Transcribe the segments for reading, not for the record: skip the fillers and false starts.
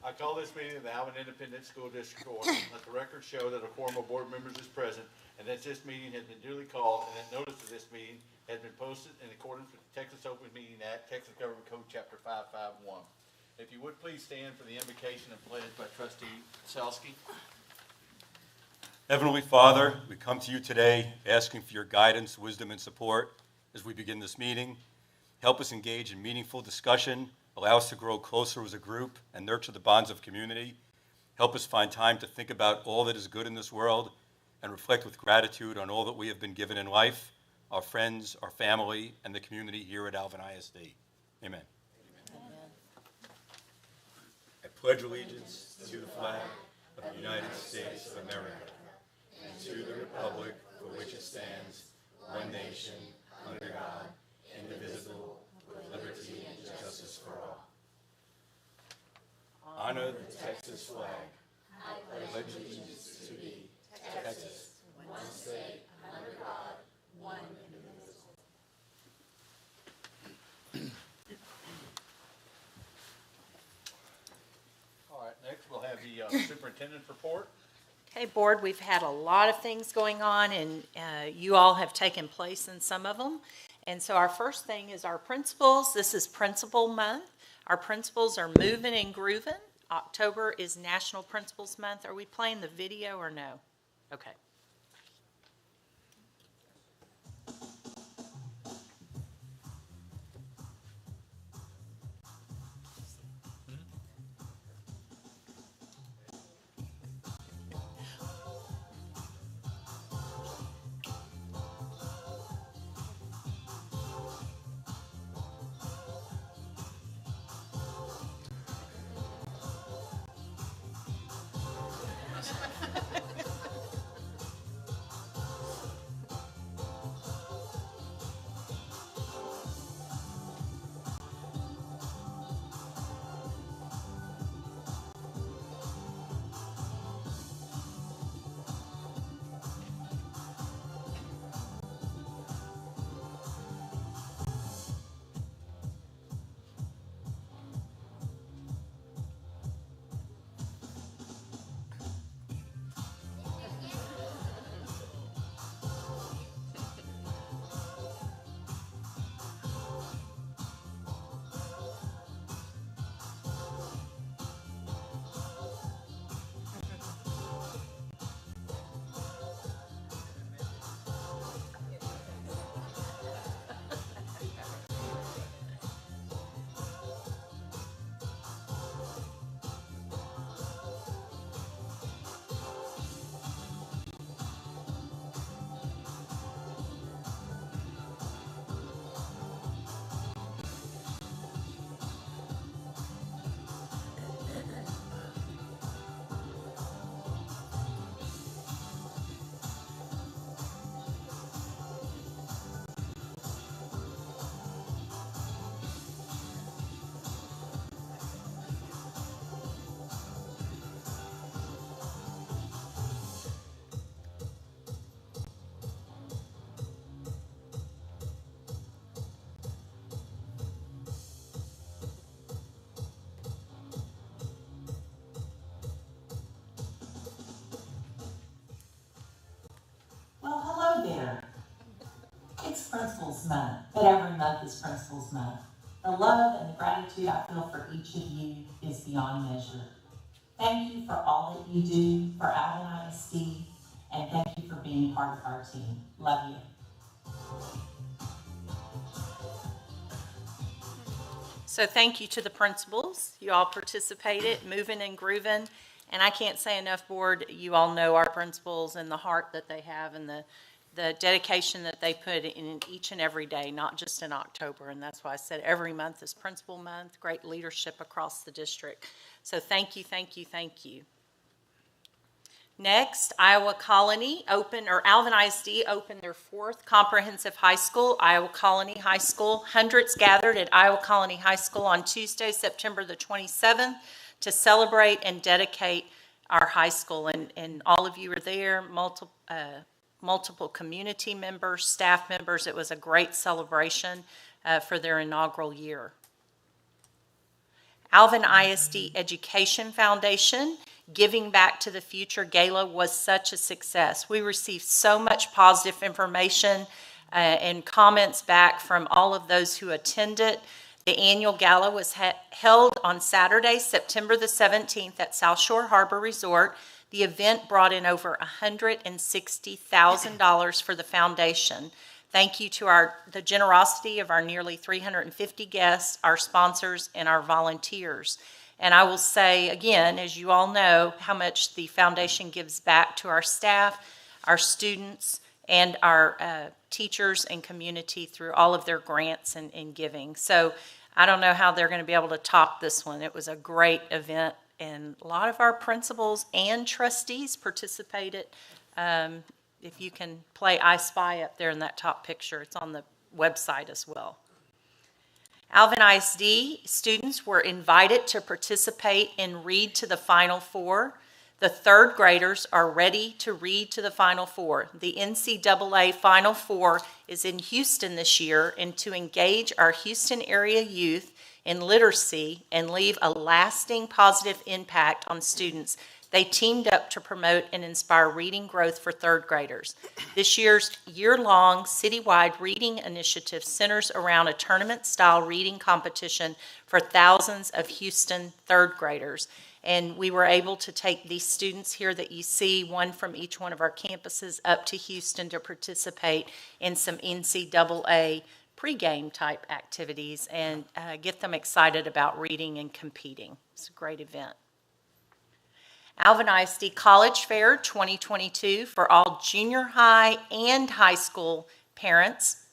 I call this meeting of the Alvin Independent School District to order. Let the record show that a quorum of board members is present and that this meeting has been duly called and that notice of this meeting has been posted in accordance with the Texas Open Meeting Act, Texas Government Code Chapter 551. If you would please stand for the invocation of pledge by Trustee Selsky. Heavenly Father, we come to you today asking for your guidance, wisdom, and support as we begin this meeting. Help us engage in meaningful discussion, allow us to grow closer as a group, and nurture the bonds of community. Help us find time to think about all that is good in this world and reflect with gratitude on all that we have been given in life, our friends, our family, and the community here at Alvin ISD. Amen. Amen. I pledge allegiance to the flag of the United States of America and to the republic for which it stands, one nation, under God, indivisible, with liberty and justice for all. Honor the Texas flag. I pledge allegiance to thee, Texas, one state, under God, one indivisible. All right, next we'll have the superintendent's report. Okay, board, we've had a lot of things going on, and you all have taken place in some of them. And so our first thing is our principals. This is Principal Month. Our principals are moving and grooving. October is National Principals Month. Are we playing the video or no? Okay. Well, hello there. It's Principals Month, but every month is Principals Month. The love and the gratitude I feel for each of you is beyond measure. Thank you for all that you do for Alvin ISD, and thank you for being part of our team. Love you. So thank you to the principals. You all participated, moving and grooving. And I can't say enough, board, you all know our principals and the heart that they have and the dedication that they put in each and every day, not just in October. And that's why I said every month is Principal Month, great leadership across the district. So thank you, thank you, thank you. Next, Iowa Colony Alvin ISD opened their 4th comprehensive high school, Iowa Colony High School. Hundreds gathered at Iowa Colony High School on Tuesday, September the 27th to celebrate and dedicate our high school. And all of you were there, multiple community members, staff members. It was a great celebration for their inaugural year. Alvin ISD Education Foundation, Giving Back to the Future Gala was such a success. We received so much positive information and comments back from all of those who attended. The annual gala was held on Saturday, September the 17th at South Shore Harbor Resort. The event brought in over $160,000 for the foundation. Thank you to the generosity of our nearly 350 guests, our sponsors, and our volunteers. And I will say again, as you all know, how much the foundation gives back to our staff, our students, and our teachers and community through all of their grants and giving. So I don't know how they're going to be able to top this one. It was a great event, and a lot of our principals and trustees participated. If you can play I Spy up there in that top picture, it's on the website as well. Alvin ISD students were invited to participate in Read to the Final Four. The third graders are ready to read to the Final Four. The NCAA Final Four is in Houston this year, and to engage our Houston area youth in literacy and leave a lasting positive impact on students, they teamed up to promote and inspire reading growth for third graders. This year's year-long citywide reading initiative centers around a tournament-style reading competition for thousands of Houston third graders. And we were able to take these students here that you see, one from each one of our campuses, up to Houston to participate in some NCAA pregame type activities and get them excited about reading and competing. It's a great event. Alvin ISD College Fair 2022 for all junior high and high school parents.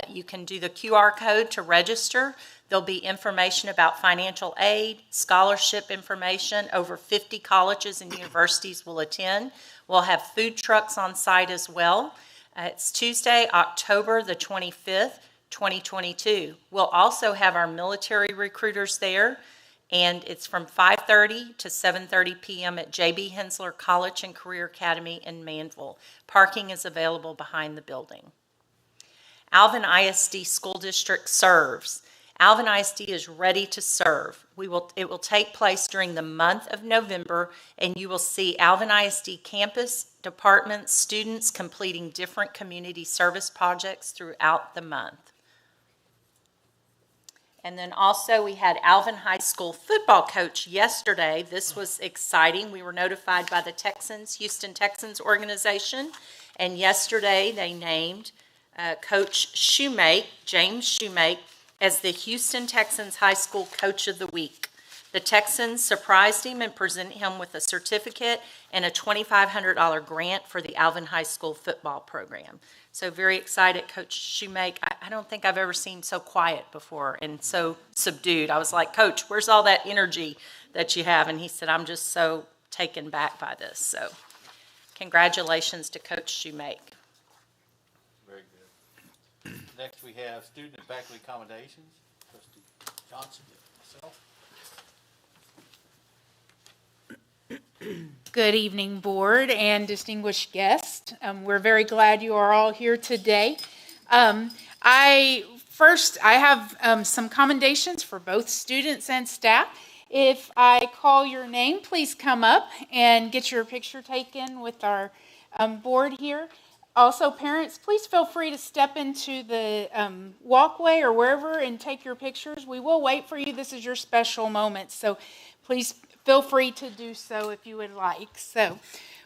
You can do the QR code to register. There'll be information about financial aid, scholarship information. Over 50 colleges and universities will attend. We'll have food trucks on site as well. It's Tuesday, October the 25th, 2022. We'll also have our military recruiters there, and it's from 5:30 to 7:30 p.m. at J.B. Hensler College and Career Academy in Manville. Parking is available behind the building. Alvin ISD School District serves. Alvin ISD is ready to serve. It will take place during the month of November, and you will see Alvin ISD campus, departments, students completing different community service projects throughout the month. And then also we had Alvin High School football coach yesterday. This was exciting. We were notified by the Houston Texans organization, and yesterday they named Coach James Shoemake, as the Houston Texans High School Coach of the Week. The Texans surprised him and presented him with a certificate and a $2,500 grant for the Alvin High School football program. So very excited, Coach Shoemake. I don't think I've ever seen so quiet before and so subdued. I was like, Coach, where's all that energy that you have? And he said, I'm just so taken back by this. So congratulations to Coach Shoemake. Very good. Next, we have student and faculty accommodations. Trustee Johnson, myself. Good evening, board and distinguished guests. We're very glad you are all here today. I have some commendations for both students and staff. If I call your name, please come up and get your picture taken with our board here. Also, parents, please feel free to step into the walkway or wherever and take your pictures. We will wait for you. This is your special moment, so please feel free to do so if you would like. So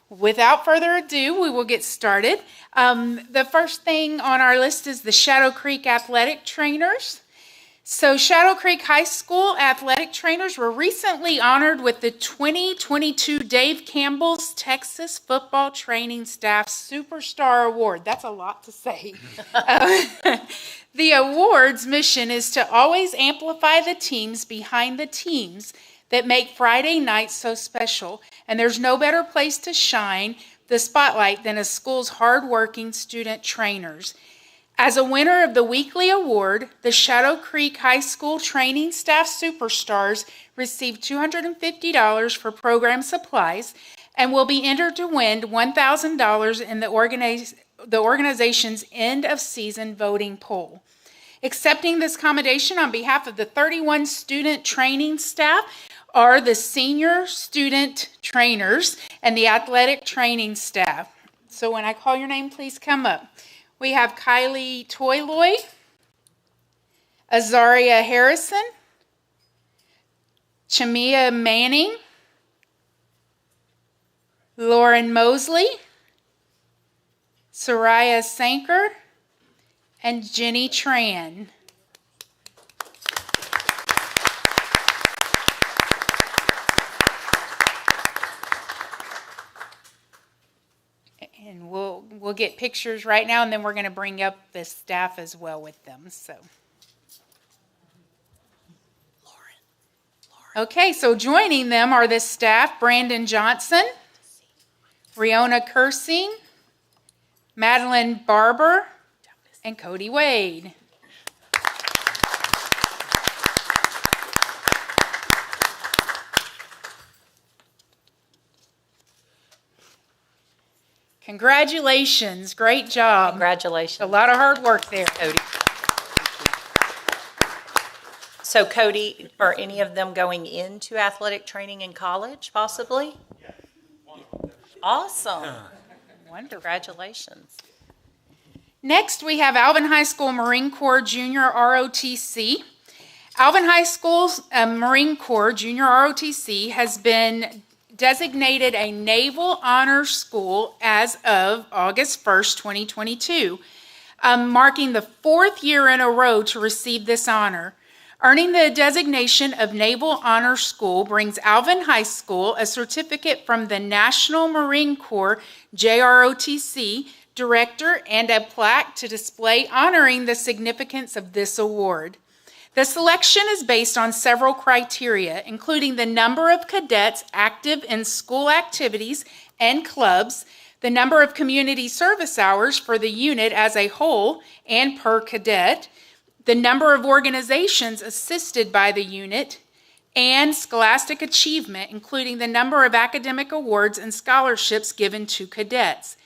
without further ado, we will get started. The first thing on our list is the Shadow Creek Athletic Trainers. So Shadow Creek High School athletic trainers were recently honored with the 2022 Dave Campbell's Texas Football Training Staff Superstar Award. That's a lot to say. The award's mission is to always amplify the teams behind the teams that make Friday nights so special. And there's no better place to shine the spotlight than a school's hardworking student trainers. As a winner of the weekly award, the Shadow Creek High School Training Staff Superstars received $250 for program supplies and will be entered to win $1,000 in the organization's end-of-season voting poll. Accepting this commendation on behalf of the 31 student training staff are the senior student trainers and the athletic training staff. So when I call your name, please come up. We have Kylie Toyloy, Azaria Harrison, Chamia Manning, Lauren Mosley, Soraya Sanker, and Jenny Tran. And we'll get pictures right now, and then we're going to bring up the staff as well with them. So, okay, so joining them are the staff: Brandon Johnson, Riona Kersing, Madeline Barber, and Cody Wade. Congratulations, great job. Congratulations. A lot of hard work there. Cody. So Cody, are any of them going into athletic training in college, possibly? Awesome. Wonderful. Congratulations. Next, we have Alvin High School Marine Corps Junior ROTC. Alvin High School's Marine Corps Junior ROTC has been designated a Naval Honor School as of August 1st, 2022, marking the fourth year in a row to receive this honor. Earning the designation of Naval Honor School brings Alvin High School a certificate from the National Marine Corps JROTC Director and a plaque to display honoring the significance of this award. The selection is based on several criteria, including the number of cadets active in school activities and clubs, the number of community service hours for the unit as a whole and per cadet, the number of organizations assisted by the unit, and scholastic achievement, including the number of academic awards and scholarships given to cadets.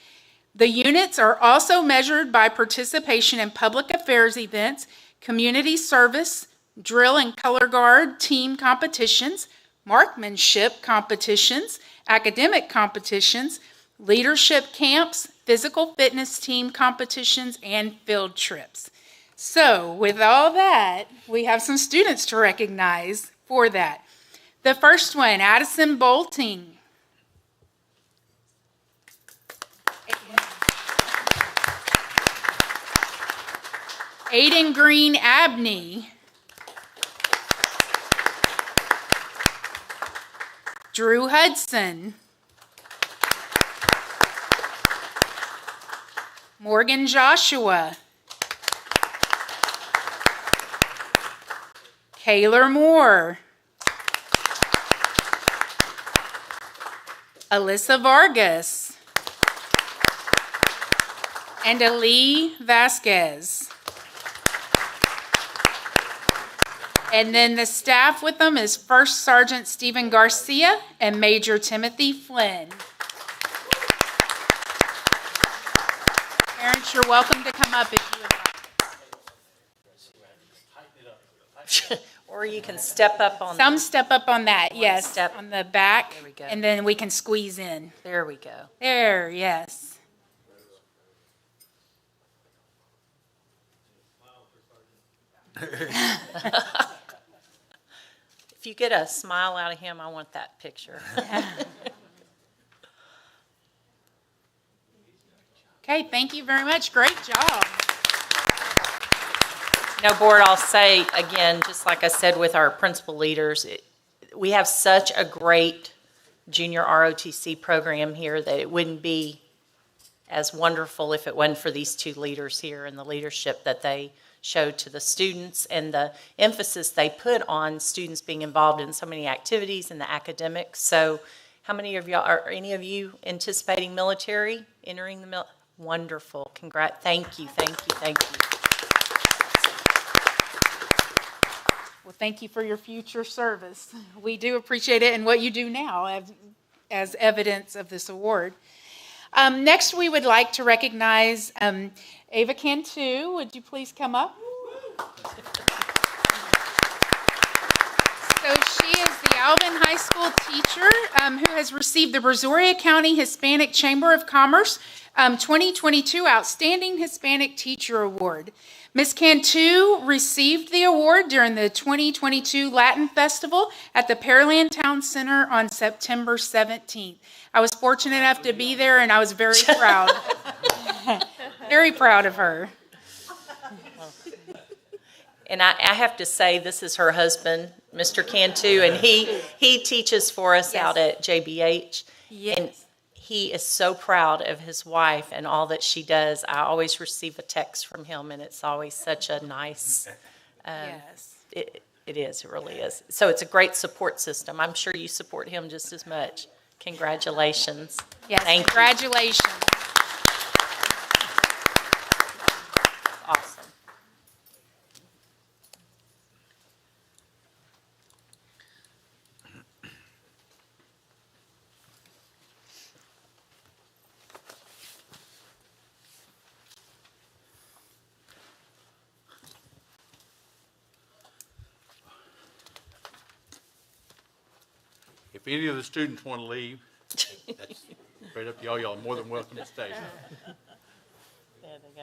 The units are also measured by participation in public affairs events, community service, drill and color guard team competitions, marksmanship competitions, academic competitions, leadership camps, physical fitness team competitions, and field trips. So with all that, we have some students to recognize for that. The first one, Addison Bolting. Aiden Green Abney. Drew Hudson. Morgan Joshua. Kaylor Moore. Alyssa Vargas. And Ali Vasquez. And then the staff with them is First Sergeant Stephen Garcia and Major Timothy Flynn. Parents, you're welcome to come up if you would like. Or you can step up on. Some step up on that, yes, step. on the back. There we go. And then we can squeeze in. There we go. There, yes. If you get a smile out of him, I want that picture. Okay, thank you very much. Great job. No, board, I'll say again, just like I said with our principal leaders, we have such a great junior ROTC program here that it wouldn't be as wonderful if it wasn't for these two leaders here and the leadership that they showed to the students and the emphasis they put on students being involved in so many activities and the academics. So how many of y'all, are any of you anticipating military, entering the military? Wonderful. Congrats. Thank you, thank you, thank you. Well, thank you for your future service. We do appreciate it and what you do now as evidence of this award. Next, we would like to recognize Ava Cantu. Would you please come up? So she is the Alvin High School teacher who has received the Brazoria County Hispanic Chamber of Commerce 2022 Outstanding Hispanic Teacher Award. Ms. Cantu received the award during the 2022 Latin Festival at the Pearland Town Center on September 17th. I was fortunate enough to be there, and I was very proud. Very proud of her. And I have to say, this is her husband, Mr. Cantu, and he teaches for us out at JBH. Yes. And he is so proud of his wife and all that she does. I always receive a text from him, and it's always such a nice, Yes. it is, it really is. So it's a great support system. I'm sure you support him just as much. Congratulations. Yes, Thank you. congratulations. Awesome. If any of the students want to leave, that's straight up to y'all. Y'all are more than welcome to stay. There they go.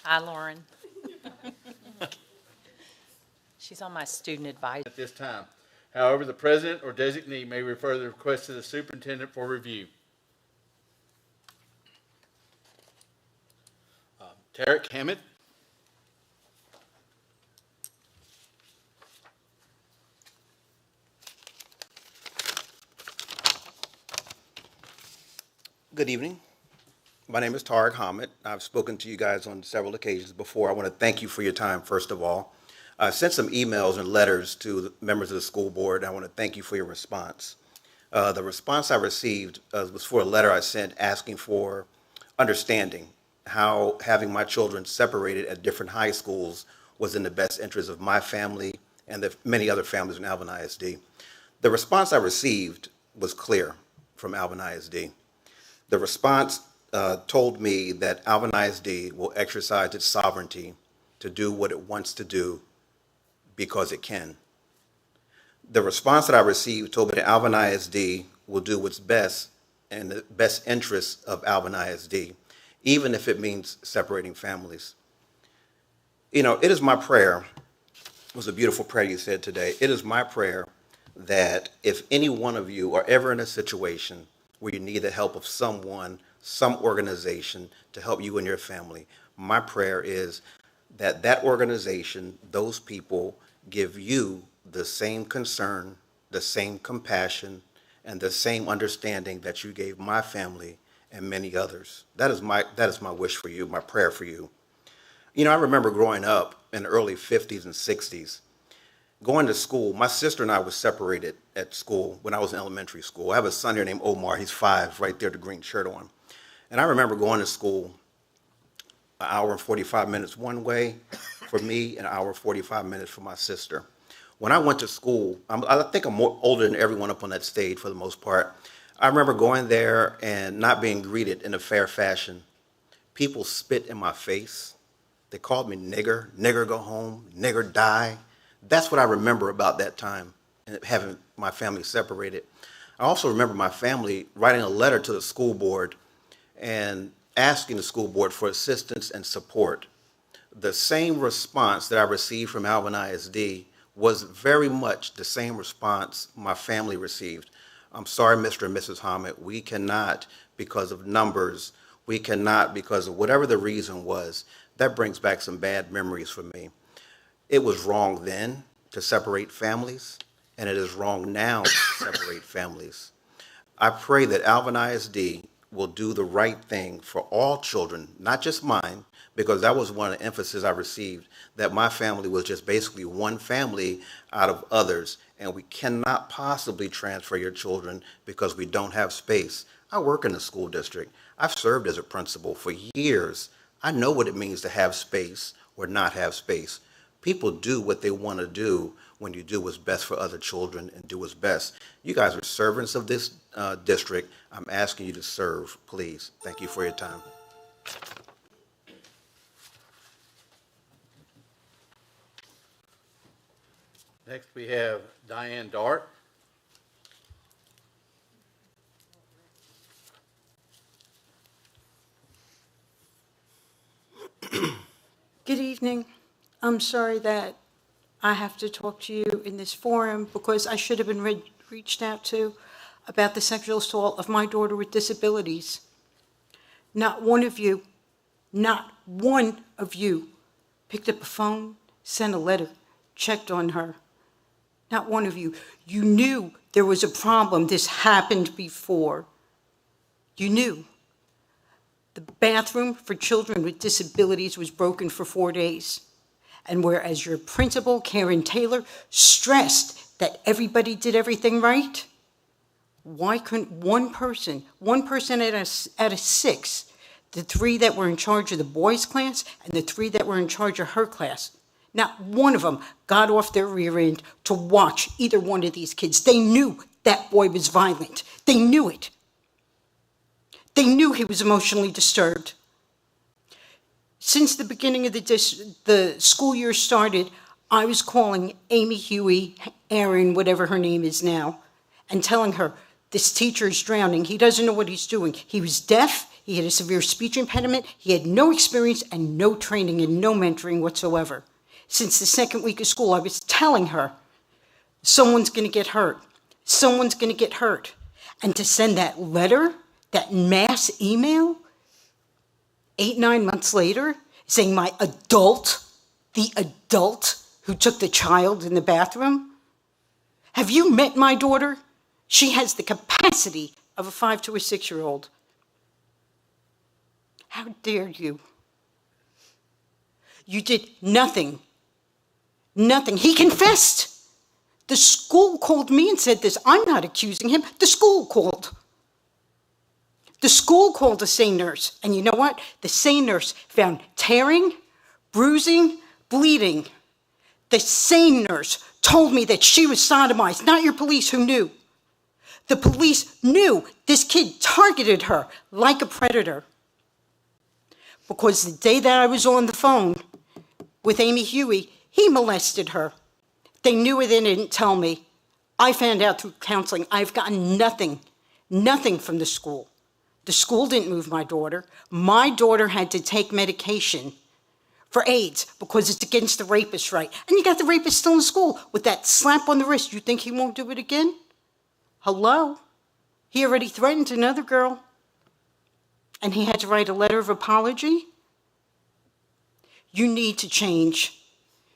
Hi, Lauren. She's on my student advisory. At this time. However, the president or designee may refer the request to the superintendent for review. Tarek Hammett. Good evening. My name is Tariq Hamid. I've spoken to you guys on several occasions before. I want to thank you for your time, first of all. I sent some emails and letters to the members of the school board. I want to thank you for your response. The response I received was for a letter I sent asking for understanding how having my children separated at different high schools was in the best interest of my family and the many other families in Alvin ISD. The response I received was clear from Alvin ISD. The response told me that Alvin ISD will exercise its sovereignty to do what it wants to do because it can. The response that I received told me that Alvin ISD will do what's best in the best interests of Alvin ISD, even if it means separating families. You know, it is my prayer, it was a beautiful prayer you said today, it is my prayer that if any one of you are ever in a situation where you need the help of someone, some organization to help you and your family, my prayer is that that organization, those people, give you the same concern, the same compassion, and the same understanding that you gave my family and many others. That is my wish for you, my prayer for you. You know, I remember growing up in the early 50s and 60s, going to school. My sister and I were separated at school when I was in elementary school. I have a son here named Omar. He's 5, right there, the green shirt on. And I remember going to school an hour and 45 minutes one way for me, and an hour and 45 minutes for my sister. When I went to school, I think I'm more older than everyone up on that stage for the most part. I remember going there and not being greeted in a fair fashion. People spit in my face. They called me nigger, nigger go home, nigger die. That's what I remember about that time, and having my family separated. I also remember my family writing a letter to the school board and asking the school board for assistance and support. The same response that I received from Alvin ISD was very much the same response my family received. I'm sorry, Mr. and Mrs. Hamid, we cannot because of numbers, we cannot because of whatever the reason was. That brings back some bad memories for me. It was wrong then to separate families, and it is wrong now to separate families. I pray that Alvin ISD will do the right thing for all children, not just mine, because that was one of the emphasis I received, that my family was just basically one family out of others, and we cannot possibly transfer your children because we don't have space. I work in the school district. I've served as a principal for years. I know what it means to have space or not have space. People do what they want to do when you do what's best for other children and do what's best. You guys are servants of this district. I'm asking you to serve, please. Thank you for your time. Next, we have Diane Dart. Good evening. I'm sorry that I have to talk to you in this forum because I should have been reached out to about the sexual assault of my daughter with disabilities. Not one of you picked up a phone, sent a letter, checked on her. Not one of you. You knew there was a problem. This happened before. You knew. The bathroom for children with disabilities was broken for 4 days. And whereas your principal, Karen Taylor, stressed that everybody did everything right, why couldn't one person out of 6, the 3 that were in charge of the boys' class and the 3 that were in charge of her class, not one of them got off their rear end to watch either one of these kids. They knew that boy was violent. They knew it. They knew he was emotionally disturbed. Since the beginning of the school year started, I was calling Amy Huey, Erin, whatever her name is now, and telling her, this teacher is drowning. He doesn't know what he's doing. He was deaf. He had a severe speech impediment. He had no experience and no training and no mentoring whatsoever. Since the second week of school, I was telling her, someone's going to get hurt. Someone's going to get hurt. And to send that letter, that mass email, 8-9 months later, saying the adult who took the child in the bathroom, have you met my daughter? She has the capacity of a 5 to a 6-year-old. How dare you? You did nothing. Nothing. He confessed. The school called me and said this. I'm not accusing him. The school called. The school called a SANE nurse. And you know what? The SANE nurse found tearing, bruising, bleeding. The SANE nurse told me that she was sodomized, not your police who knew. The police knew this kid targeted her like a predator. Because the day that I was on the phone with Amy Huey, he molested her. They knew it, they didn't tell me. I found out through counseling. I've gotten nothing from the school. The school didn't move my daughter. My daughter had to take medication for AIDS because it's against the rapist right. And you got the rapist still in school with that slap on the wrist. You think he won't do it again? Hello? He already threatened another girl. And he had to write a letter of apology. You need to change.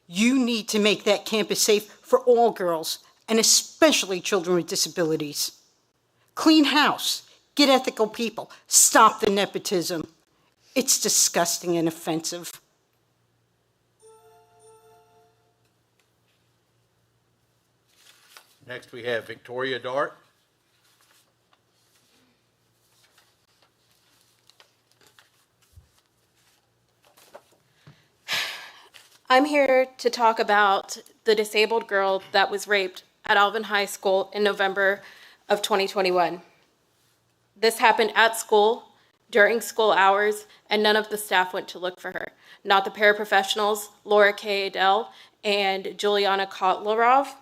You need to make that campus safe for all girls, and especially children with disabilities. Clean house. Get ethical people. Stop the nepotism. It's disgusting and offensive. Next, we have Victoria Dart. I'm here to talk about the disabled girl that was raped at Alvin High School in November of 2021. This happened at school, during school hours, and none of the staff went to look for her. Not the paraprofessionals, Laura K. Adele and Juliana Kotlarov,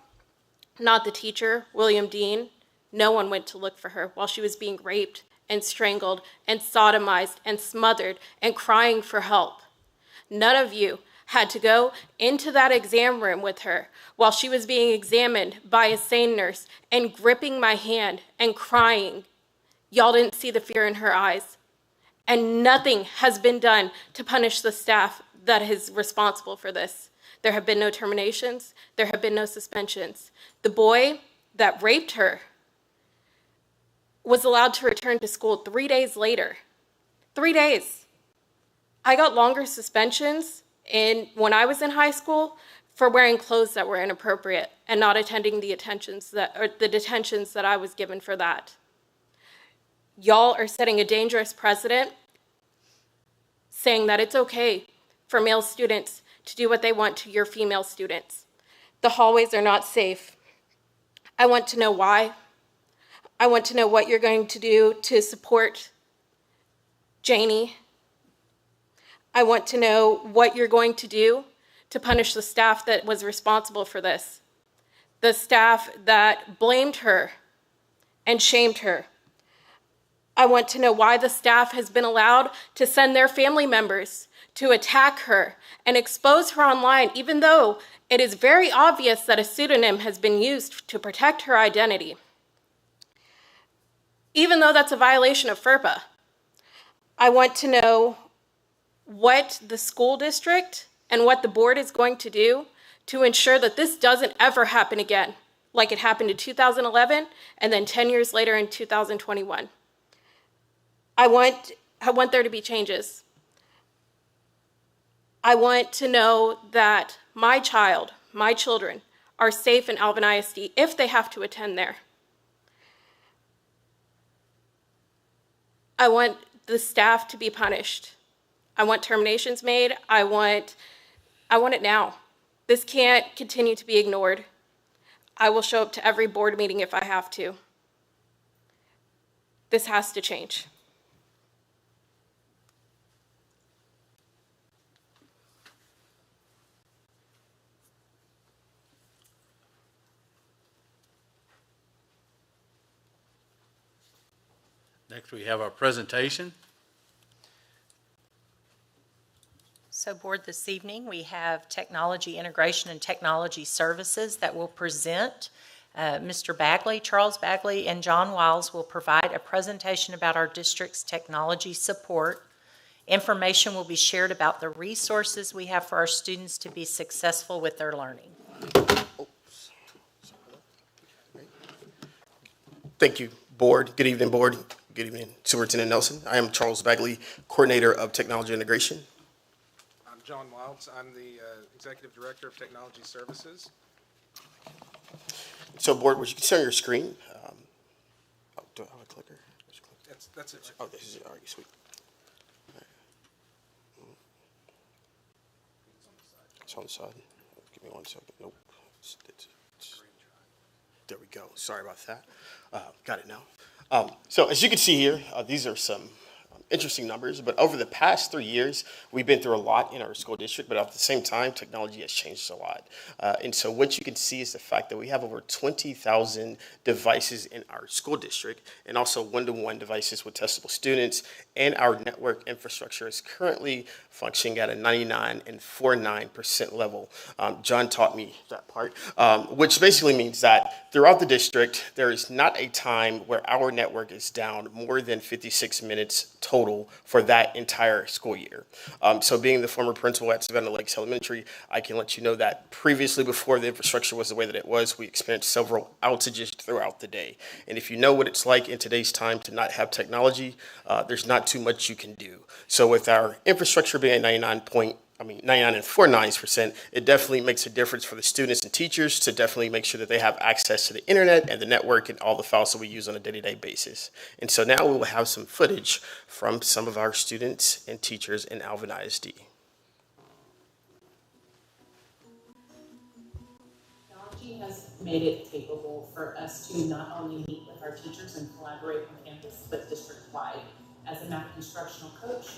not the teacher, William Dean. No one went to look for her while she was being raped and strangled and sodomized and smothered and crying for help. None of you had to go into that exam room with her while she was being examined by a SANE nurse and gripping my hand and crying. Y'all didn't see the fear in her eyes. And nothing has been done to punish the staff that is responsible for this. There have been no terminations. There have been no suspensions. The boy that raped her was allowed to return to school 3 days later. 3 days. I got longer suspensions when I was in high school for wearing clothes that were inappropriate and not attending the detentions that I was given for that. Y'all are setting a dangerous precedent saying that it's okay for male students to do what they want to your female students. The hallways are not safe. I want to know why. I want to know what you're going to do to support Janie I want to know what you're going to do to punish the staff that was responsible for this. The staff that blamed her and shamed her. I want to know why the staff has been allowed to send their family members to attack her and expose her online, even though it is very obvious that a pseudonym has been used to protect her identity. Even though that's a violation of FERPA. I want to know what the school district and what the board is going to do to ensure that this doesn't ever happen again, like it happened in 2011 and then 10 years later in 2021. I want there to be changes. I want to know that my children are safe in Alvin ISD if they have to attend there. I want the staff to be punished. I want terminations made. I want it now. This can't continue to be ignored. I will show up to every board meeting if I have to. This has to change. Next, we have our presentation. So board, this evening, we have Technology Integration and Technology Services that will present. Mr. Bagley, Charles Bagley, and John Wiles will provide a presentation about our district's technology support. Information will be shared about the resources we have for our students to be successful with their learning. Thank you, board. Good evening, board. Good evening, Superintendent Nelson. I am Charles Bagley, Coordinator of Technology Integration. I'm John Wilds. I'm the Executive Director of Technology Services. So, board, would you see on your screen? Do I have a clicker? That's it. Oh, this is it. All right, sweet. All right. It's on the side. Give me 1 second. Nope. There we go. Sorry about that. Got it now. So as you can see here, these are some interesting numbers, but over the past 3 years, we've been through a lot in our school district, but at the same time, technology has changed a lot. And so what you can see is the fact that we have over 20,000 devices in our school district, and also one-to-one devices with testable students, and our network infrastructure is currently functioning at a 99.49% level. John taught me that part, which basically means that throughout the district, there is not a time where our network is down more than 56 minutes total for that entire school year. So being the former principal at Savannah Lakes Elementary, I can let you know that previously, before the infrastructure was the way that it was, we experienced several outages throughout the day. And if you know what it's like in today's time to not have technology, there's not too much you can do. So with our infrastructure being at 99.49%, it definitely makes a difference for the students and teachers to definitely make sure that they have access to the internet and the network and all the files that we use on a day-to-day basis. And so now we will have some footage from some of our students and teachers in Alvin ISD. Technology has made it capable for us to not only meet with our teachers and collaborate on campus, but district-wide. As a math instructional coach,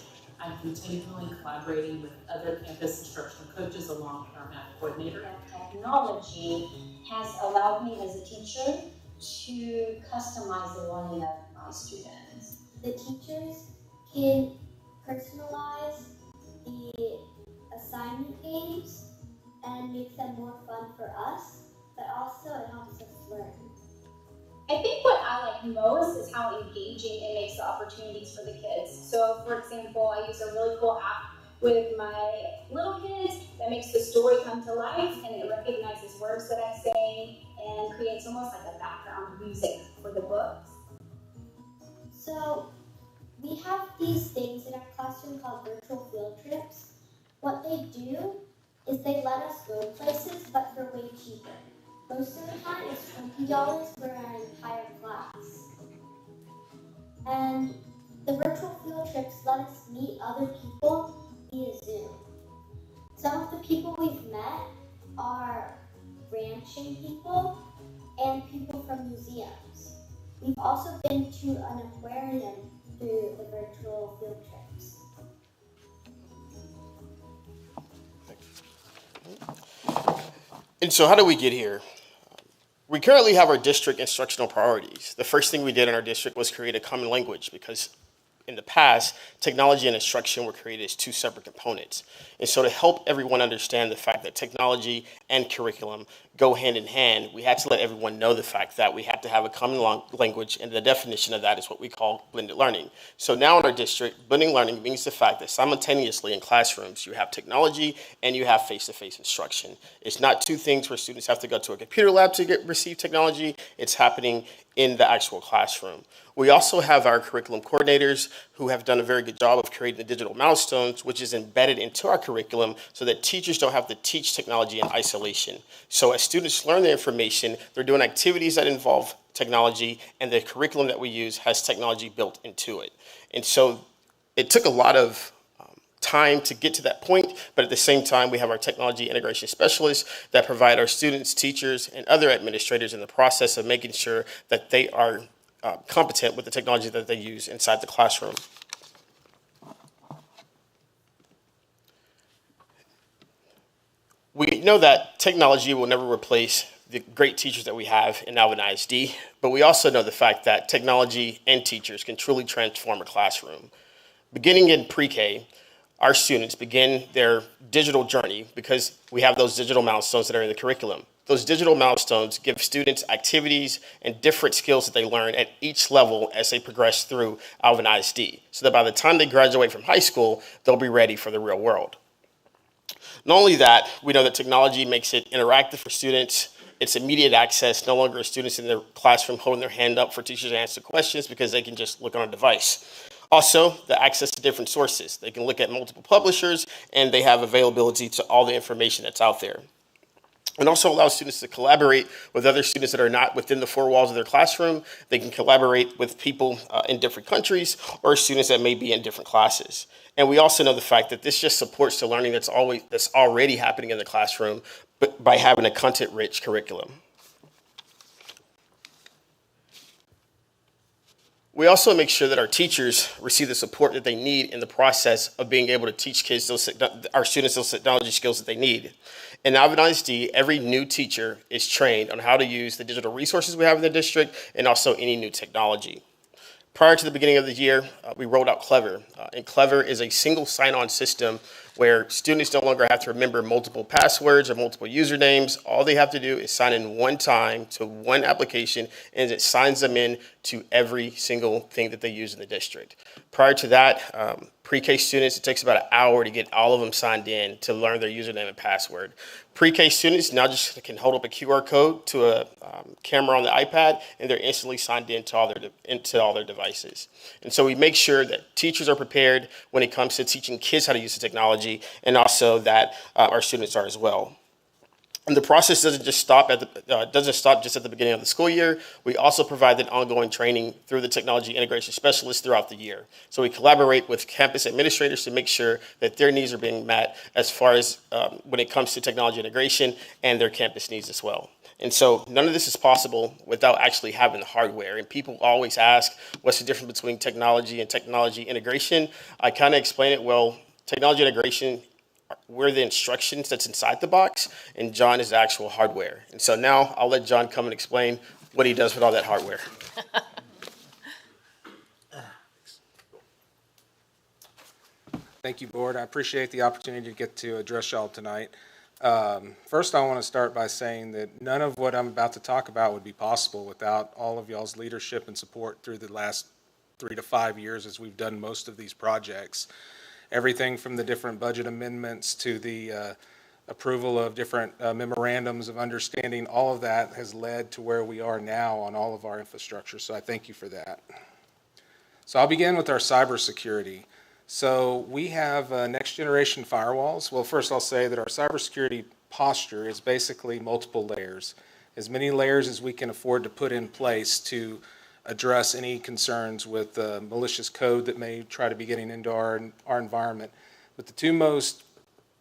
I'm continually collaborating with other campus instructional coaches along with our math coordinator. Technology has allowed me as a teacher to customize the learning of my students. The teachers can personalize the assignment games and make them more fun for us, but also it helps us learn. I think what I like most is how engaging it makes the opportunities for the kids. So for example, I use a really cool app with my little kids that makes the story come to life, and it recognizes words that I'm saying and creates almost like a background music for the books. So we have these things in our classroom called virtual field trips. What they do is they let us go places, but for way cheaper. Most of the time, it's $20 for our entire class. And the virtual field trips let us meet other people via Zoom. Some of the people we've met are ranching people and people from museums. We've also been to an aquarium through the virtual field trips. And so how do we get here? We currently have our district instructional priorities. The first thing we did in our district was create a common language because in the past, technology and instruction were created as two separate components. And so to help everyone understand the fact that technology and curriculum go hand in hand, we had to let everyone know the fact that we had to have a common language, and the definition of that is what we call blended learning. So now in our district, blended learning means the fact that simultaneously in classrooms, you have technology and you have face-to-face instruction. It's not two things where students have to go to a computer lab to receive technology. It's happening in the actual classroom. We also have our curriculum coordinators who have done a very good job of creating the digital milestones, which is embedded into our curriculum so that teachers don't have to teach technology in isolation. So as students learn the information, they're doing activities that involve technology, and the curriculum that we use has technology built into it. And so it took a lot of time to get to that point, but at the same time, we have our technology integration specialists that provide our students, teachers, and other administrators in the process of making sure that they are competent with the technology that they use inside the classroom. We know that technology will never replace the great teachers that we have in Alvin ISD, but we also know the fact that technology and teachers can truly transform a classroom. Beginning in pre-K, our students begin their digital journey because we have those digital milestones that are in the curriculum. Those digital milestones give students activities and different skills that they learn at each level as they progress through Alvin ISD, so that by the time they graduate from high school, they'll be ready for the real world. Not only that, we know that technology makes it interactive for students. It's immediate access, no longer students in their classroom holding their hand up for teachers to answer questions because they can just look on a device. Also, the access to different sources. They can look at multiple publishers, and they have availability to all the information that's out there. It also allows students to collaborate with other students that are not within the four walls of their classroom. They can collaborate with people in different countries or students that may be in different classes. And we also know the fact that this just supports the learning that's already happening in the classroom, but by having a content-rich curriculum. We also make sure that our teachers receive the support that they need in the process of being able to teach kids our students those technology skills that they need. In Alvin ISD, every new teacher is trained on how to use the digital resources we have in the district and also any new technology. Prior to the beginning of the year, we rolled out Clever. And Clever is a single sign-on system where students no longer have to remember multiple passwords or multiple usernames. All they have to do is sign in one time to one application, and it signs them in to every single thing that they use in the district. Prior to that, pre-K students, it takes about an hour to get all of them signed in to learn their username and password. Pre-K students now just can hold up a QR code to a camera on the iPad, and they're instantly signed into all their devices. And so we make sure that teachers are prepared when it comes to teaching kids how to use the technology, and also that our students are as well. And the process doesn't just stop just at the beginning of the school year. We also provide that ongoing training through the technology integration specialists throughout the year. So we collaborate with campus administrators to make sure that their needs are being met as far as when it comes to technology integration and their campus needs as well. And so none of this is possible without actually having the hardware. And people always ask, what's the difference between technology and technology integration? I kind of explain it, well, technology integration, we're the instructions that's inside the box, and John is the actual hardware. And so now I'll let John come and explain what he does with all that hardware. Thank you, Board. I appreciate the opportunity to get to address y'all tonight. First, I want to start by saying that none of what I'm about to talk about would be possible without all of y'all's leadership and support through the last 3 to 5 years as we've done most of these projects. Everything from the different budget amendments to the approval of different memorandums of understanding, all of that has led to where we are now on all of our infrastructure, so I thank you for that. So I'll begin with our cybersecurity. So we have next generation firewalls. Well, first I'll say that our cybersecurity posture is basically multiple layers, as many layers as we can afford to put in place to address any concerns with malicious code that may try to be getting into our environment. But the two most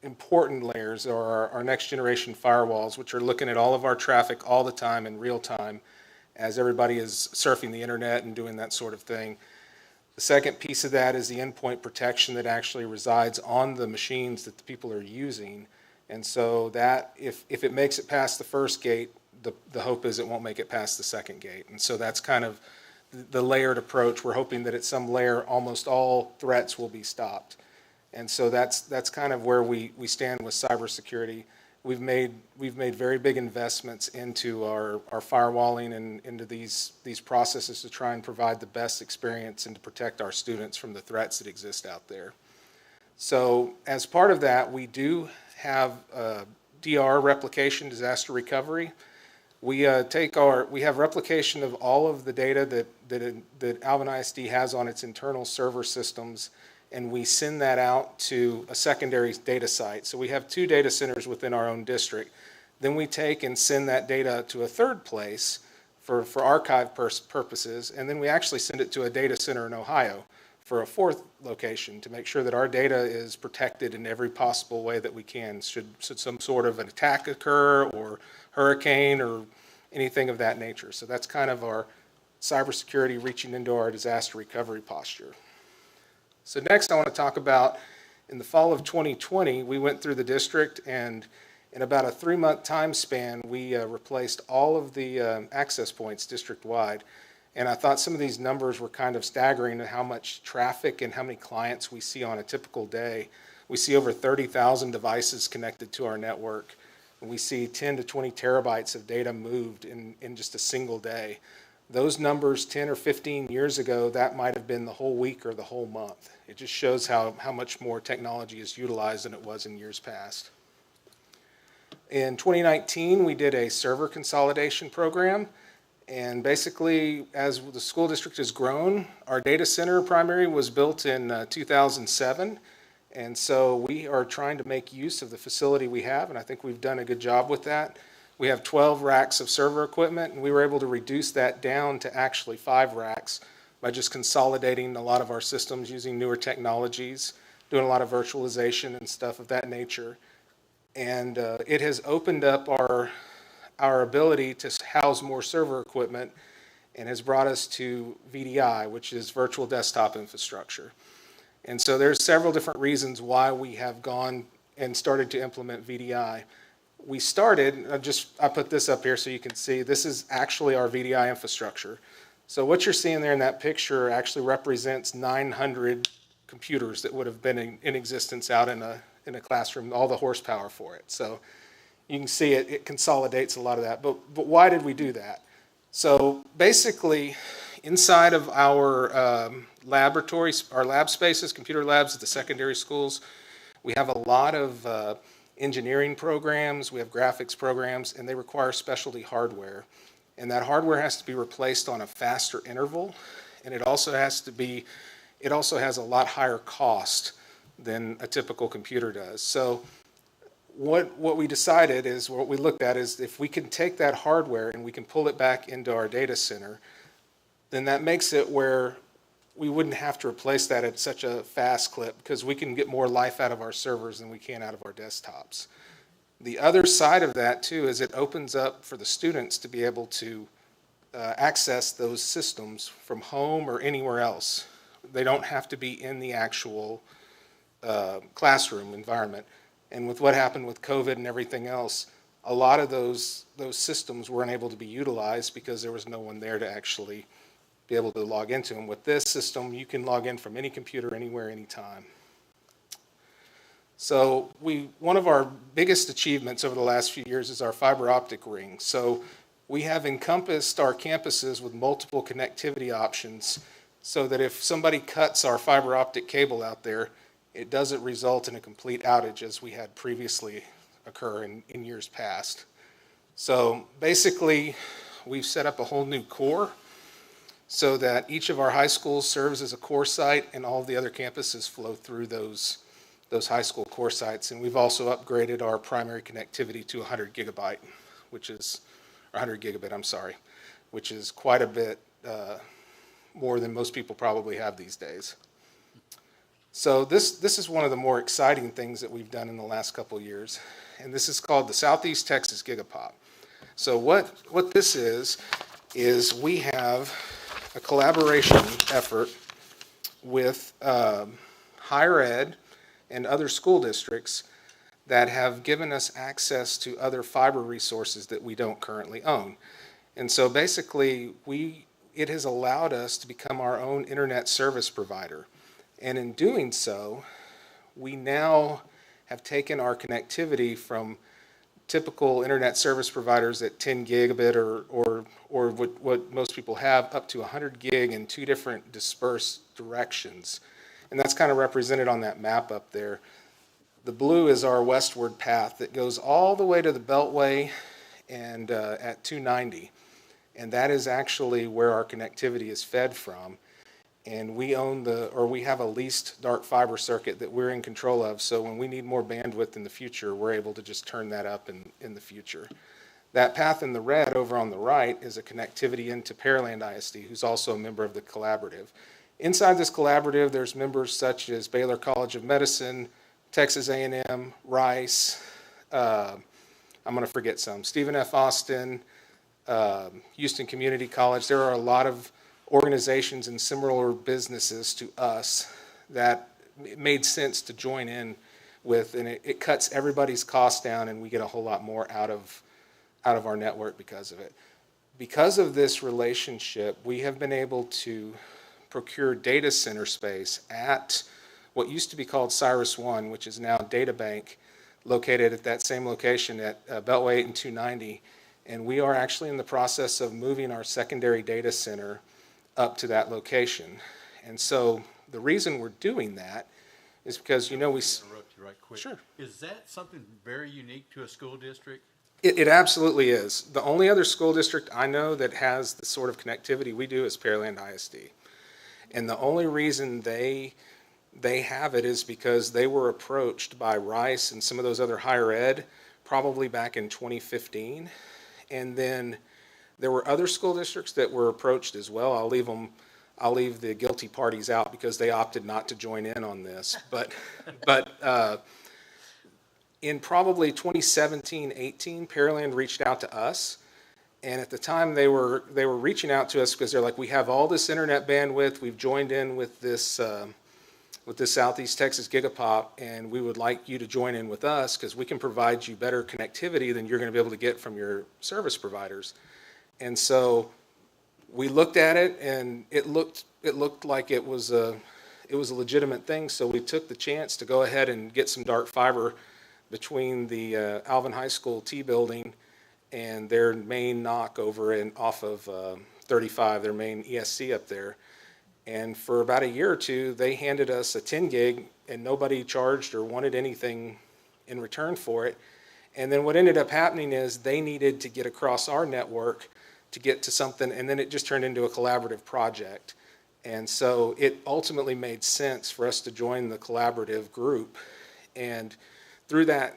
important layers are our next generation firewalls, which are looking at all of our traffic all the time in real time as everybody is surfing the internet and doing that sort of thing. The second piece of that is the endpoint protection that actually resides on the machines that the people are using. And so that, if it makes it past the first gate, the hope is it won't make it past the second gate. And so that's kind of the layered approach. We're hoping that at some layer, almost all threats will be stopped. And so that's kind of where we stand with cybersecurity. We've made very big investments into our firewalling and into these processes to try and provide the best experience and to protect our students from the threats that exist out there. So as part of that, we do have DR, replication, disaster recovery. We have replication of all of the data that Alvin ISD has on its internal server systems, and we send that out to a secondary data site. So we have 2 data centers within our own district. Then we take and send that data to a third place for archive purposes, and then we actually send it to a data center in Ohio for a 4th location to make sure that our data is protected in every possible way that we can. Should some sort of an attack occur, or hurricane, or anything of that nature. So that's kind of our cybersecurity reaching into our disaster recovery posture. So next I want to talk about, in the fall of 2020, we went through the district, and in about a 3-month time span, we replaced all of the access points district-wide. And I thought some of these numbers were kind of staggering at how much traffic and how many clients we see on a typical day. We see over 30,000 devices connected to our network. And we see 10 to 20 terabytes of data moved in just a single day. Those numbers 10 or 15 years ago, that might have been the whole week or the whole month. It just shows how much more technology is utilized than it was in years past. In 2019, we did a server consolidation program. And basically, as the school district has grown, our data center primary was built in 2007. And so we are trying to make use of the facility we have, and I think we've done a good job with that. We have 12 racks of server equipment, and we were able to reduce that down to actually 5 racks by just consolidating a lot of our systems using newer technologies, doing a lot of virtualization and stuff of that nature. And it has opened up our ability to house more server equipment, and has brought us to VDI, which is virtual desktop infrastructure. And so there's several different reasons why we have gone and started to implement VDI. We started, I put this up here so you can see, this is actually our VDI infrastructure. So what you're seeing there in that picture actually represents 900 computers that would have been in existence out in a classroom, all the horsepower for it. So you can see it consolidates a lot of that. But why did we do that? So basically, inside of our laboratories, our lab spaces, computer labs at the secondary schools, we have a lot of engineering programs, we have graphics programs, and they require specialty hardware. And that hardware has to be replaced on a faster interval, and it also has a lot higher cost than a typical computer does. So what we decided is, what we looked at is, if we can take that hardware and we can pull it back into our data center, then that makes it where we wouldn't have to replace that at such a fast clip, because we can get more life out of our servers than we can out of our desktops. The other side of that too is it opens up for the students to be able to access those systems from home or anywhere else. They don't have to be in the actual classroom environment. And with what happened with COVID and everything else, a lot of those systems weren't able to be utilized because there was no one there to actually be able to log into them. With this system, you can log in from any computer, anywhere, anytime. So one of our biggest achievements over the last few years is our fiber optic ring. So we have encompassed our campuses with multiple connectivity options, so that if somebody cuts our fiber optic cable out there, it doesn't result in a complete outage as we had previously occur in years past. So basically, we've set up a whole new core so that each of our high schools serves as a core site, and all of the other campuses flow through those high school core sites. And we've also upgraded our primary connectivity to 100 gigabit, which is quite a bit more than most people probably have these days. So this is one of the more exciting things that we've done in the last couple of years, and this is called the Southeast Texas Gigapop. So what this is we have a collaboration effort with higher ed and other school districts that have given us access to other fiber resources that we don't currently own. And so basically, it has allowed us to become our own internet service provider. And in doing so, we now have taken our connectivity from typical internet service providers at 10 gigabit or what most people have up to 100 gig in two different dispersed directions. And that's kind of represented on that map up there. The blue is our westward path that goes all the way to the Beltway and at 290. And that is actually where our connectivity is fed from. And we have a leased dark fiber circuit that we're in control of. So when we need more bandwidth in the future, we're able to just turn that up in the future. That path in the red over on the right is a connectivity into Pearland ISD, who's also a member of the collaborative. Inside this collaborative, there's members such as Baylor College of Medicine, Texas A&M, Rice, I'm going to forget some, Stephen F. Austin, Houston Community College. There are a lot of organizations and similar businesses to us that it made sense to join in with, and it cuts everybody's costs down, and we get a whole lot more out of our network because of it. Because of this relationship, we have been able to procure data center space at what used to be called Cyrus One, which is now Data Bank, located at that same location at Beltway 8 and 290. And we are actually in the process of moving our secondary data center up to that location. And so the reason we're doing that is because, you know, we... Interrupt you right quick. Sure. Is that something very unique to a school district? It absolutely is. The only other school district I know that has the sort of connectivity we do is Pearland ISD. And the only reason they have it is because they were approached by Rice and some of those other higher ed probably back in 2015. And then there were other school districts that were approached as well. I'll leave the guilty parties out because they opted not to join in on this. But in probably 2017-18, Pearland reached out to us. And at the time, they were reaching out to us because they're like, we have all this internet bandwidth. We've joined in with this Southeast Texas Gigapop, and we would like you to join in with us because we can provide you better connectivity than you're going to be able to get from your service providers. And so we looked at it, and it looked like it was a legitimate thing. So we took the chance to go ahead and get some dark fiber between the Alvin High School T building and their main knock over off of 35, their main ESC up there. And for about a year or two, they handed us a 10 gig, and nobody charged or wanted anything in return for it. And then what ended up happening is they needed to get across our network to get to something, and then it just turned into a collaborative project. And so it ultimately made sense for us to join the collaborative group. And through that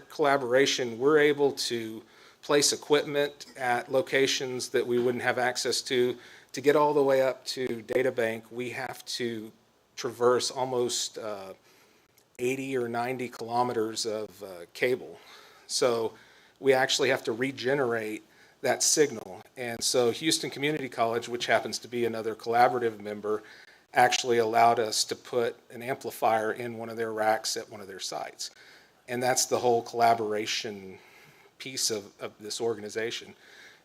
collaboration, we're able to place equipment at locations that we wouldn't have access to. To get all the way up to Data Bank, we have to traverse almost 80 or 90 kilometers of cable. So we actually have to regenerate that signal. And so Houston Community College, which happens to be another collaborative member, actually allowed us to put an amplifier in one of their racks at one of their sites. And that's the whole collaboration piece of this organization.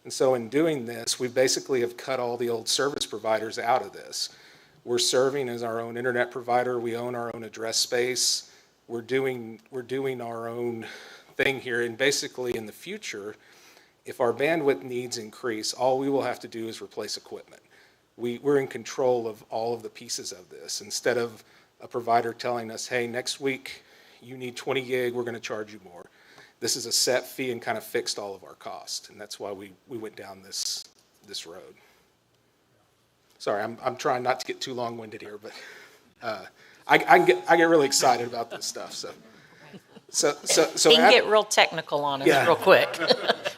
And so in doing this, we basically have cut all the old service providers out of this. We're serving as our own internet provider. We own our own address space. We're doing our own thing here. And basically in the future, if our bandwidth needs increase, all we will have to do is replace equipment. We're in control of all of the pieces of this. Instead of a provider telling us, hey, next week you need 20 gig, we're going to charge you more. This is a set fee and kind of fixed all of our costs. And that's why we went down this road. Sorry, I'm trying not to get too long-winded here, but I get really excited about this stuff. So He can get real technical on us real quick.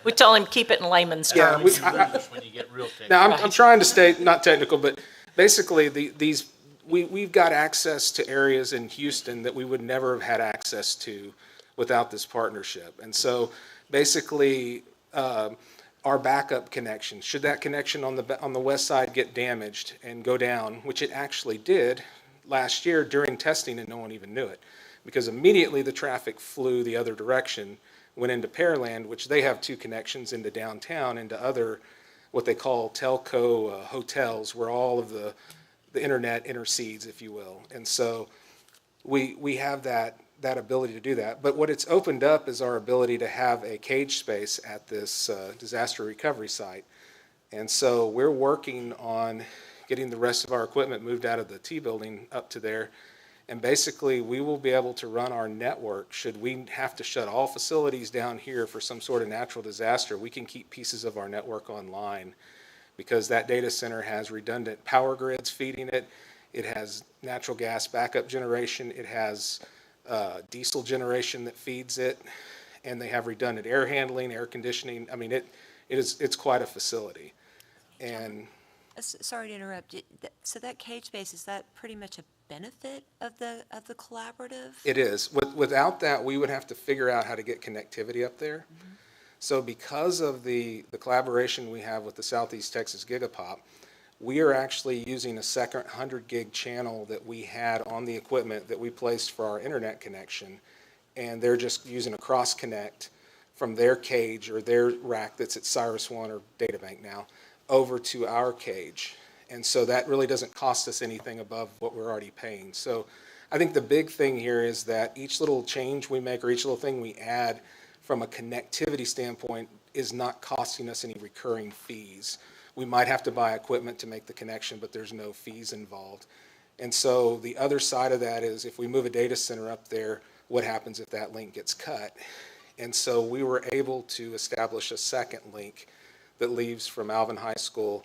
We told him keep it in layman's terms. When you get real technical. Now, I'm trying to stay not technical, but basically we've got access to areas in Houston that we would never have had access to without this partnership. And so basically our backup connection, should that connection on the west side get damaged and go down, which it actually did last year during testing and no one even knew it. because immediately the traffic flew the other direction, went into Pearland, which they have 2 connections into downtown, into other, what they call telco hotels, where all of the internet intercedes, if you will. And so we have that ability to do that. But what it's opened up is our ability to have a cage space at this disaster recovery site. And so we're working on getting the rest of our equipment moved out of the T building up to there. And basically, we will be able to run our network. Should we have to shut all facilities down here for some sort of natural disaster, we can keep pieces of our network online, because that data center has redundant power grids feeding it. It has natural gas backup generation. It has diesel generation that feeds it. And they have redundant air handling, air conditioning. I mean, it's quite a facility. And sorry to interrupt. So that cage space, is that pretty much a benefit of the collaborative? it is. Without that, we would have to figure out how to get connectivity up there. Mm-hmm. So because of the collaboration we have with the Southeast Texas Gigapop, we are actually using a second 100 gig channel that we had on the equipment that we placed for our internet connection. And they're just using a cross connect from their cage or their rack that's at Cyrus One or Databank now over to our cage. And so that really doesn't cost us anything above what we're already paying. So I think the big thing here is that each little change we make or each little thing we add from a connectivity standpoint is not costing us any recurring fees. We might have to buy equipment to make the connection, but there's no fees involved. And so the other side of that is if we move a data center up there, what happens if that link gets cut? And so we were able to establish a second link that leaves from Alvin High School.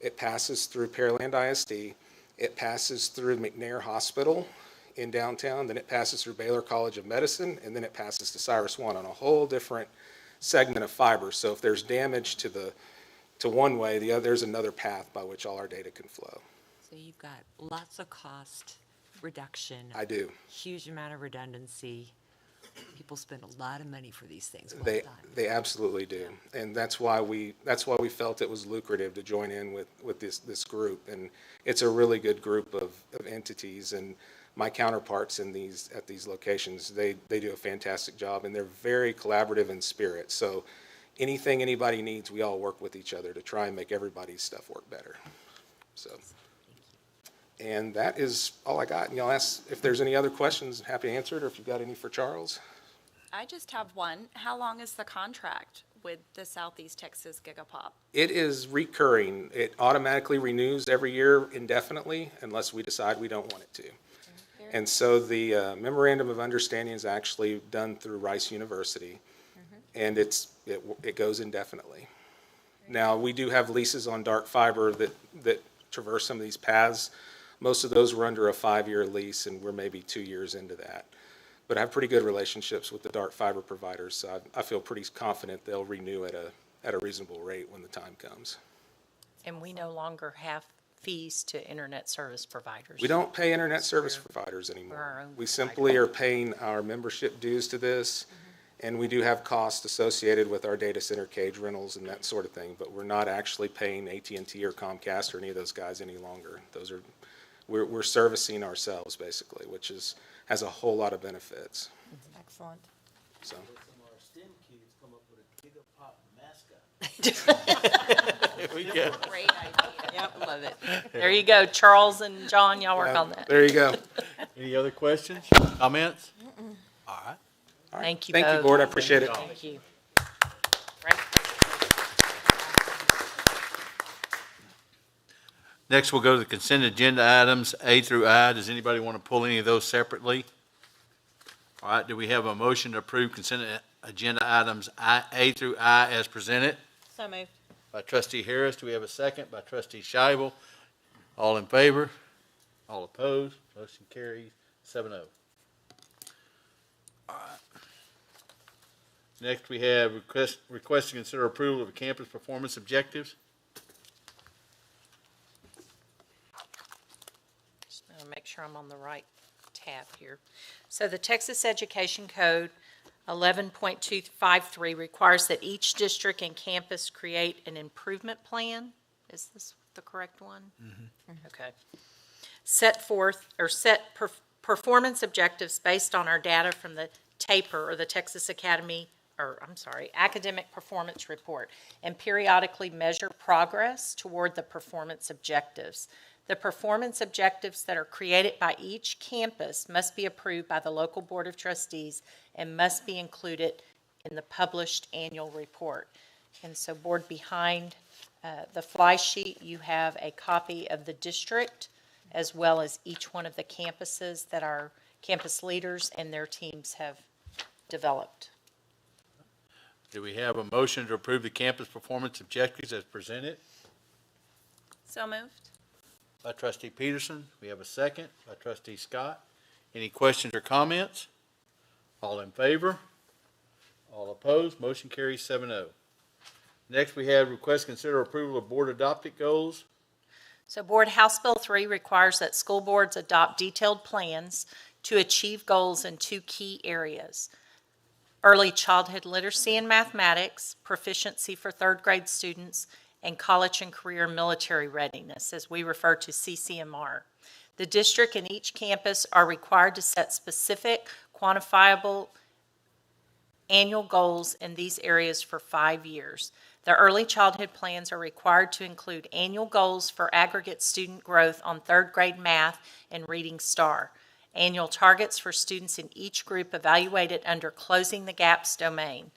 It passes through Pearland ISD. It passes through McNair Hospital in downtown. Then it passes through Baylor College of Medicine. And then it passes to Cyrus One on a whole different segment of fiber. So if there's damage to one way, there's another path by which all our data can flow. So you've got lots of cost reduction. I do. Huge amount of redundancy. People spend a lot of money for these things. Well done. They absolutely do, and that's why we felt it was lucrative to join in with this group, and it's a really good group of entities, and my counterparts at these locations, they do a fantastic job, and they're very collaborative in spirit. So anything anybody needs, we all work with each other to try and make everybody's stuff work better. So. And that is all I got. And y'all ask if there's any other questions, happy to answer it, or if you've got any for Charles. I just have one. How long is the contract with the Southeast Texas Gigapop? It is recurring. It automatically renews every year indefinitely unless we decide we don't want it to. And so the memorandum of understanding is actually done through Rice University, and it goes indefinitely. Now, we do have leases on dark fiber that traverse some of these paths. Most of those were under a 5-year lease, and we're maybe 2 years into that. But I have pretty good relationships with the dark fiber providers, so I feel pretty confident they'll renew at a reasonable rate when the time comes. And we no longer have fees to internet service providers? We don't pay internet service providers anymore. We simply are paying our membership dues to this, and we do have costs associated with our data center cage rentals and that sort of thing, but we're not actually paying AT&T or Comcast or any of those guys any longer. We're servicing ourselves, basically, which has a whole lot of benefits. Excellent. So. Our STEM kids come up with a Gigapop mascot. There we go. Great idea. Yep, love it. There you go. Charles and John, y'all work on that. There you go. Any other questions, comments? All right. Thank you Thank you, both. Board. I appreciate it. Thank you. Great. Next, we'll go to the consent agenda items A through I. Does anybody want to pull any of those separately? All right, do we have a motion to approve consent agenda items A through I as presented? So moved. By trustee Harris. Do we have a second? By trustee Scheibel. All in favor? All opposed? Motion carries 7-0. All right. Next, we have request to consider approval of campus performance objectives. Just want to make sure I'm on the right tab here. So the Texas Education Code 11.253 requires that each district and campus create an improvement plan. Is this the correct one? Okay. Set performance objectives based on our data from the TAPER, or the Texas Academic Performance Report, and periodically measure progress toward the performance objectives. The performance objectives that are created by each campus must be approved by the local Board of Trustees and must be included in the published annual report. And so, Board, behind the fly sheet, you have a copy of the district as well as each one of the campuses that our campus leaders and their teams have developed. Do we have a motion to approve the campus performance objectives as presented? So moved. By trustee Peterson. We have a second by trustee Scott. Any questions or comments? All in favor? All opposed? Motion carries 7-0. Next, we have request consider approval of board adopted goals. So Board, House Bill 3 requires that school boards adopt detailed plans to achieve goals in 2 key areas: early childhood literacy and mathematics, proficiency for 3rd grade students, and college and career military readiness, as we refer to CCMR. The district and each campus are required to set specific, quantifiable annual goals in these areas for 5 years. The early childhood plans are required to include annual goals for aggregate student growth on 3rd grade math and reading STAR, annual targets for students in each group evaluated under Closing the Gaps domain,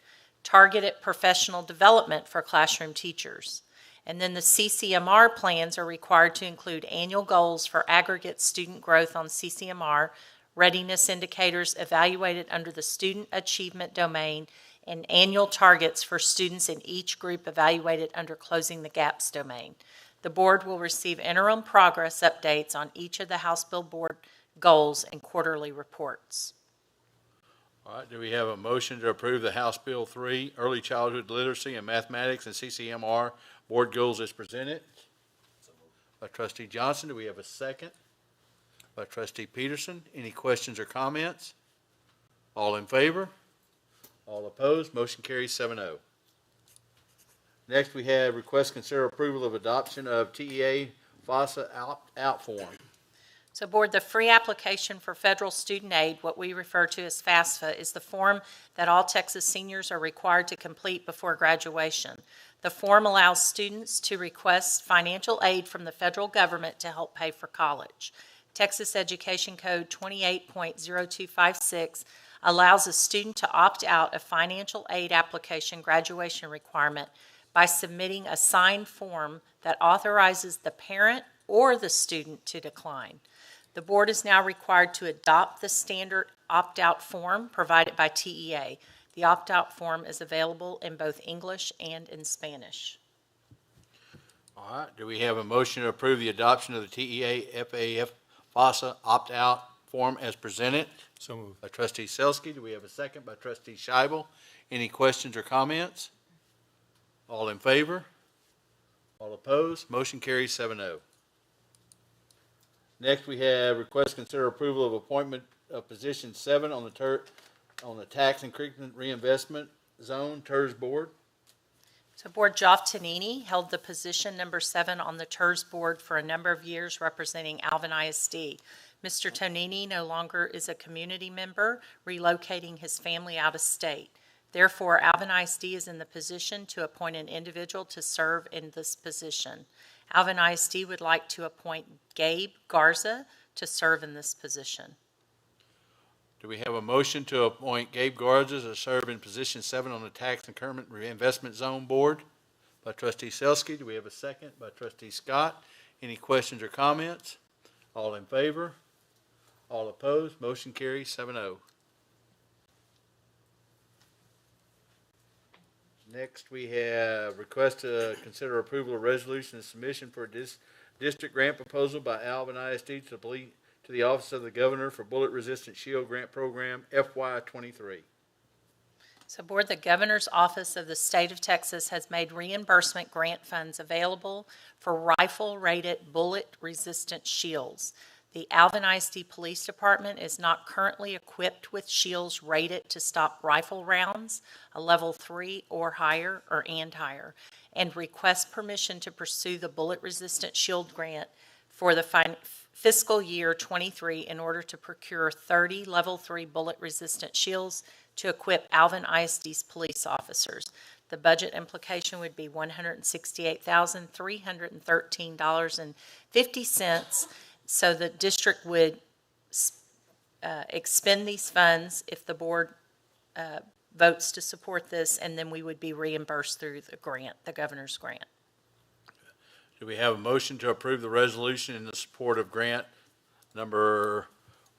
targeted professional development for classroom teachers. And then the CCMR plans are required to include annual goals for aggregate student growth on CCMR, readiness indicators evaluated under the Student Achievement domain, and annual targets for students in each group evaluated under Closing the Gaps domain. The board will receive interim progress updates on each of the House Bill board goals and quarterly reports. All right, do we have a motion to approve the House Bill 3 early childhood literacy and mathematics and CCMR board goals as presented? By trustee Johnson. Do we have a second? By trustee Peterson. Any questions or comments? All in favor? All opposed? Motion carries 7-0. Next, we have request consider approval of adoption of TEA FASA opt-out form. So Board, the free application for federal student aid, what we refer to as FAFSA, is the form that all Texas seniors are required to complete before graduation. The form allows students to request financial aid from the federal government to help pay for college. Texas Education Code 28.0256 allows a student to opt out of financial aid application graduation requirement by submitting a signed form that authorizes the parent or the student to decline. The board is now required to adopt the standard opt-out form provided by TEA. The opt-out form is available in both English and in Spanish. All right, do we have a motion to approve the adoption of the TEA FAF FASA opt-out form as presented? So moved. By trustee Selsky. Do we have a second? By trustee Scheibel. Any questions or comments? All in favor? All opposed? Motion carries 7-0. Next, we have request consider approval of appointment of position 7 on the Tax Increment Reinvestment Zone TERS board. So Board, Joff Tanini held the position number 7 on the TERS board for a number of years, representing Alvin ISD. Mr. Tonini no longer is a community member, relocating his family out of state. Therefore, Alvin ISD is in the position to appoint an individual to serve in this position. Alvin ISD would like to appoint Gabe Garza to serve in this position. Do we have a motion to appoint Gabe Garza to serve in position 7 on the Tax Increment Reinvestment Zone board? By trustee Selsky. Do we have a second? By trustee Scott. Any questions or comments? All in favor? All opposed? Motion carries 7-0. Next, we have request to consider approval of resolution and submission for district grant proposal by Alvin ISD to the Office of the Governor for Bullet Resistant Shield Grant Program FY23. So Board, the Governor's Office of the State of Texas has made reimbursement grant funds available for rifle-rated bullet-resistant shields. The Alvin ISD Police Department is not currently equipped with shields rated to stop rifle rounds, a level 3 or higher, and requests permission to pursue the bullet-resistant shield grant for the fiscal year 23 in order to procure 30 level 3 bullet-resistant shields to equip Alvin ISD's police officers. The budget implication would be $168,313.50. So the district would expend these funds if the board votes to support this, and then we would be reimbursed through the grant, the governor's grant. Do we have a motion to approve the resolution in the support of grant number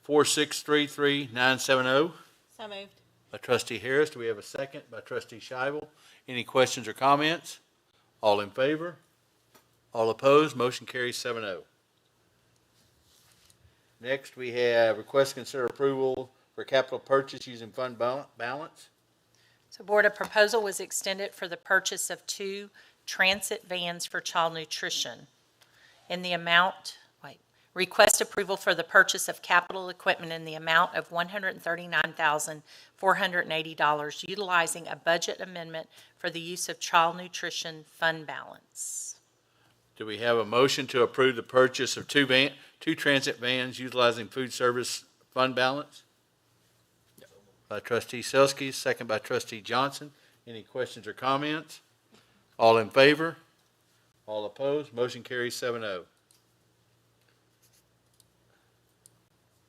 4633970? So moved. By trustee Harris. Do we have a second? By trustee Scheibel. Any questions or comments? All in favor? All opposed? Motion carries 7-0. Next, we have request to consider approval for capital purchase using fund balance. So board, a proposal was extended for the purchase of 2 transit vans for child nutrition in the amount, request approval for the purchase of capital equipment in the amount of $139,480, utilizing a budget amendment for the use of child nutrition fund balance. Do we have a motion to approve the purchase of 2 transit vans utilizing food service fund balance? By trustee Selski, second by trustee Johnson. Any questions or comments? All in favor? All opposed? Motion carries 7-0.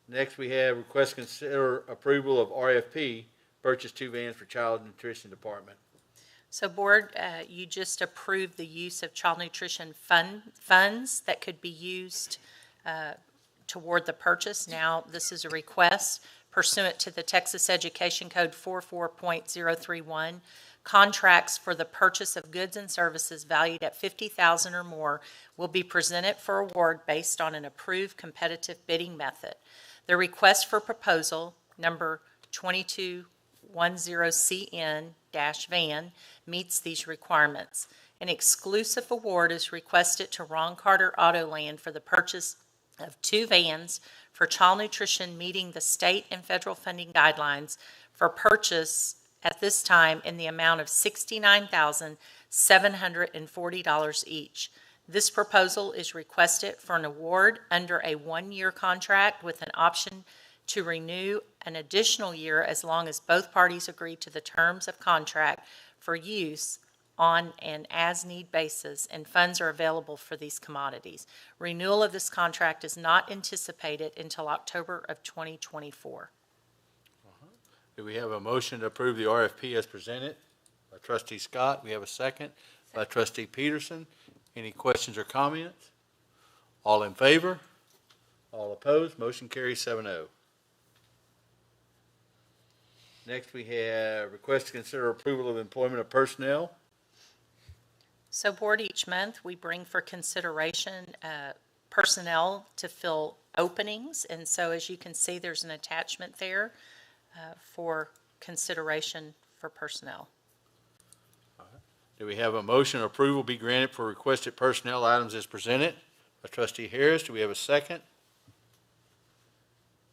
Next, we have request to consider approval of RFP, purchase 2 vans for child nutrition department. So board, you just approved the use of child nutrition funds that could be used toward the purchase. Now, this is a request pursuant to the Texas Education Code 44.031. Contracts for the purchase of goods and services valued at $50,000 or more will be presented for award based on an approved competitive bidding method. The request for proposal number 2210CN-VAN meets these requirements. An exclusive award is requested to Ron Carter Autoland for the purchase of 2 vans for child nutrition meeting the state and federal funding guidelines for purchase at this time in the amount of $69,740 each. This proposal is requested for an award under a 1-year contract with an option to renew an additional year as long as both parties agree to the terms of contract for use on an as-need basis, and funds are available for these commodities. Renewal of this contract is not anticipated until October of 2024. Do we have a motion to approve the RFP as presented? By trustee Scott. We have a second. By trustee Peterson. Any questions or comments? All in favor? All opposed? Motion carries 7-0. Next, we have request to consider approval of employment of personnel. So board, each month we bring for consideration personnel to fill openings, and so as you can see, there's an attachment there for consideration for personnel. Do we have a motion approval be granted for requested personnel items as presented? By trustee Harris. Do we have a second?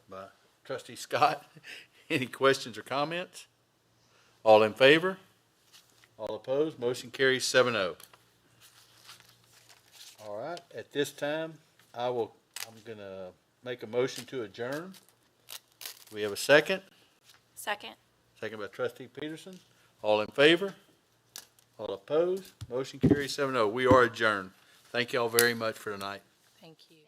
By trustee Scott. Any questions or comments? All in favor? All opposed? Motion carries 7-0. All right, at this time, I'm going to make a motion to adjourn. We have a second? Second. Second by trustee Peterson. All in favor? All opposed? Motion carries 7-0. We are adjourned. Thank you all very much for tonight. Thank you.